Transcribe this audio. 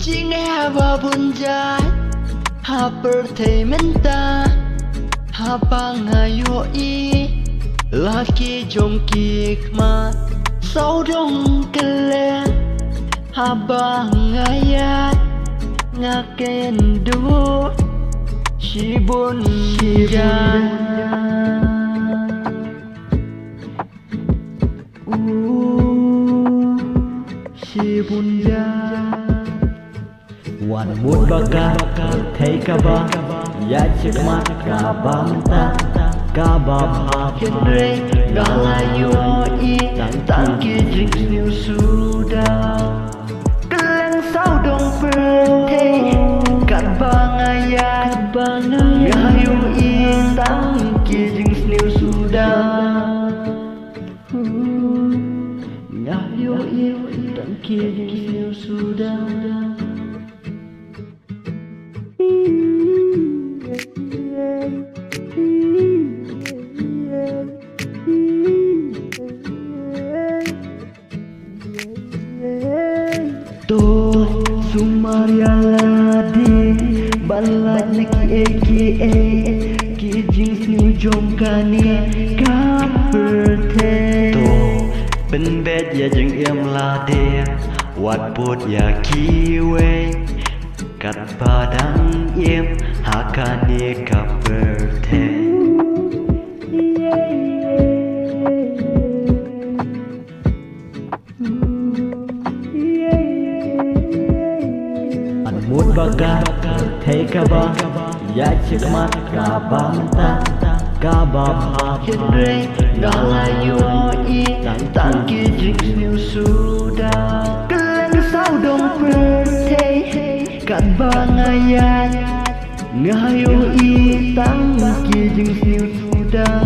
Chỉ nghe và buồn dài Hà birthday menta Hà bang ayo i Laki jom kik ma Sau dong kele Hà bang ayat Ngaken du Shibun shira Shibun ya Wan mut baka Thay ka ba Ya cikmat ka ba menta Ka ba bha Henry Galayo i Tangki drinks new sudah Keleng sao dong birthday Kat bang ayat Ngayo i Tangki drinks new sudah Ngayo i Tangki drinks new sudah Tôi Sumaria ladi Balat na aka Ki jeans new jom kani Ka birthday Tôi Bên bed ya jeng em la de Wat bot ya kiwe Kat padang em Hakani ka birthday Mut baka Thay ka ba Ya cikmat ka ba menta Ka ba bha Henry Galayo i Tangki drinks new sudah Keleng sao dong birthday Kat bang ayat Ngayo i Tangki drinks new sudah